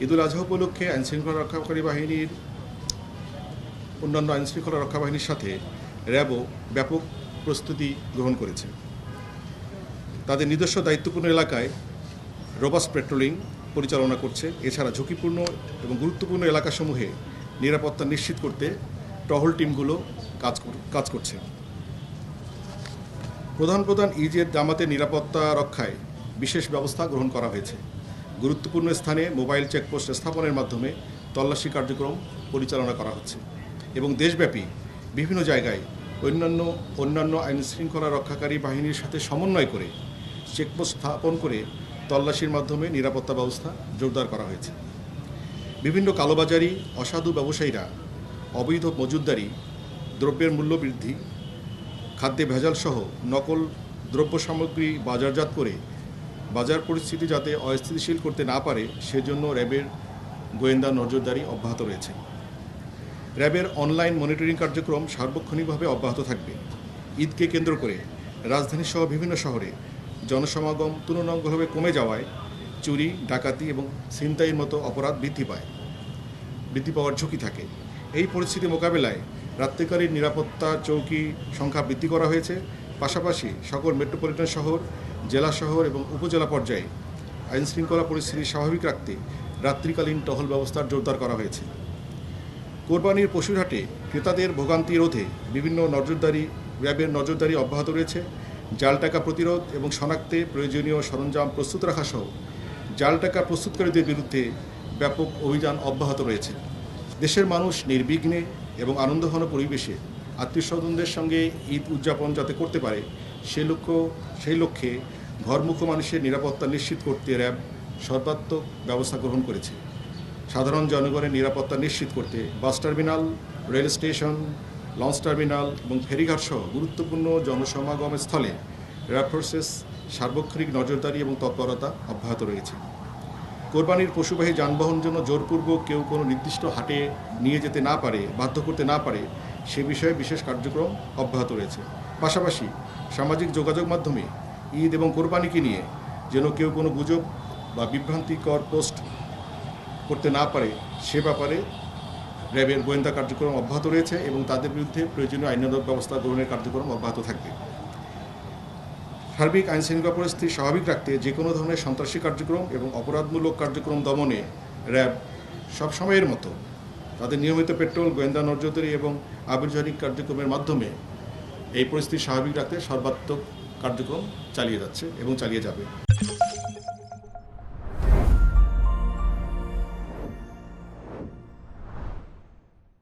ঈদুল আজহা উপলক্ষে আইনশৃঙ্খলা রক্ষাকারী বাহিনীর অন্যান্য আইনশৃঙ্খলা রক্ষা বাহিনীর সাথে র্যাবও ব্যাপক প্রস্তুতি গ্রহণ করেছে। তাদের নিজস্ব দায়িত্বপূর্ণ এলাকায় রোবাস্ট পেট্রোলিং পরিচালনা করছে। এছাড়া ঝুঁকিপূর্ণ এবং গুরুত্বপূর্ণ এলাকাসমূহে নিরাপত্তা নিশ্চিত করতে টহল টিমগুলো কাজ করছে। প্রধান ঈদের জামাতের নিরাপত্তা রক্ষায় বিশেষ ব্যবস্থা গ্রহণ করা হয়েছে। গুরুত্বপূর্ণ স্থানে মোবাইল চেকপোস্ট স্থাপনের মাধ্যমে তল্লাশি কার্যক্রম পরিচালনা করা হচ্ছে এবং দেশব্যাপী বিভিন্ন জায়গায় অন্যান্য আইনশৃঙ্খলা রক্ষাকারী বাহিনীর সাথে সমন্বয় করে চেকপোস্ট স্থাপন করে তল্লাশির মাধ্যমে নিরাপত্তা ব্যবস্থা জোরদার করা হয়েছে। বিভিন্ন কালোবাজারি, অসাধু ব্যবসায়ীরা অবৈধ মজুতদারি, দ্রব্যের মূল্য বৃদ্ধি, খাদ্যে ভেজালসহ নকল দ্রব্য সামগ্রী বাজারজাত করে বাজার পরিস্থিতি যাতে অস্থিতিশীল করতে না পারে সেজন্য র্যাবের গোয়েন্দা নজরদারি অব্যাহত রয়েছে। র্যাবের অনলাইন মনিটরিং কার্যক্রম সার্বক্ষণিকভাবে অব্যাহত থাকবে। ঈদকে কেন্দ্র করে রাজধানীসহ বিভিন্ন শহরে জনসমাগম তুলনামূলকভাবে কমে যাওয়ায় চুরি, ডাকাতি এবং ছিনতাইয়ের মতো অপরাধ বৃদ্ধি পাওয়ার ঝুঁকি থাকে। এই পরিস্থিতি মোকাবেলায় রাত্রিকালীন নিরাপত্তা চৌকি সংখ্যা বৃদ্ধি করা হয়েছে। পাশাপাশি সকল মেট্রোপলিটন শহর, জেলা শহর এবং উপজেলা পর্যায়ে আইনশৃঙ্খলা পরিস্থিতি স্বাভাবিক রাখতে রাত্রিকালীন টহল ব্যবস্থার জোরদার করা হয়েছে। কোরবানির পশুর হাটে ক্রেতাদের ভোগান্তি রোধে বিভিন্ন র্যাবের নজরদারি অব্যাহত রয়েছে। জাল টাকা প্রতিরোধ এবং শনাক্তে প্রয়োজনীয় সরঞ্জাম প্রস্তুত রাখা সহ জাল টাকা প্রস্তুতকারীদের বিরুদ্ধে ব্যাপক অভিযান অব্যাহত রয়েছে। দেশের মানুষ নির্বিঘ্নে এবং আনন্দঘন পরিবেশে আত্মীয়স্বজনদের সঙ্গে ঈদ উদযাপন যাতে করতে পারে সেই লক্ষ্যে ঘরমুখো মানুষের নিরাপত্তা নিশ্চিত করতে র্যাব সর্বাত্মক ব্যবস্থা গ্রহণ করেছে। সাধারণ জনগণের নিরাপত্তা নিশ্চিত করতে bus terminal, rail station, launch terminal এবং ফেরিঘাট সহ গুরুত্বপূর্ণ জনসমাগম স্থলে র্যাব ফোর্সেস সার্বক্ষণিক নজরদারি এবং তৎপরতা অব্যাহত রয়েছে। কোরবানির পশুবাহী যানবাহন জন্য জোরপূর্বক কেউ কোনো নির্দিষ্ট হাটে নিয়ে যেতে না পারে, বাধ্য করতে না পারে সে বিষয়ে বিশেষ কার্যক্রম অব্যাহত রয়েছে। পাশাপাশি সামাজিক যোগাযোগ মাধ্যমে ঈদ এবং কোরবানিকে নিয়ে যেন কেউ কোনো গুজব বা বিভ্রান্তিকর পোস্ট করতে না পারে সে ব্যাপারে র্যাবের গোয়েন্দা কার্যক্রম অব্যাহত রয়েছে এবং তাদের বিরুদ্ধে প্রয়োজনীয় আইনানুগ ব্যবস্থা গ্রহণের কার্যক্রম অব্যাহত থাকবে। সার্বিক আইনশৃঙ্খলা পরিস্থিতি স্বাভাবিক রাখতে যে কোনো ধরনের সন্ত্রাসী কার্যক্রম এবং অপরাধমূলক কার্যক্রম দমনে র্যাব সবসময়ের মতো তাদের নিয়মিত পেট্রোল, গোয়েন্দা নজরদারি এবং আভিযানিক কার্যক্রমের মাধ্যমে এই পরিস্থিতি স্বাভাবিক রাখতে সর্বাত্মক কার্যক্রম চালিয়ে যাচ্ছে এবং চালিয়ে যাবে।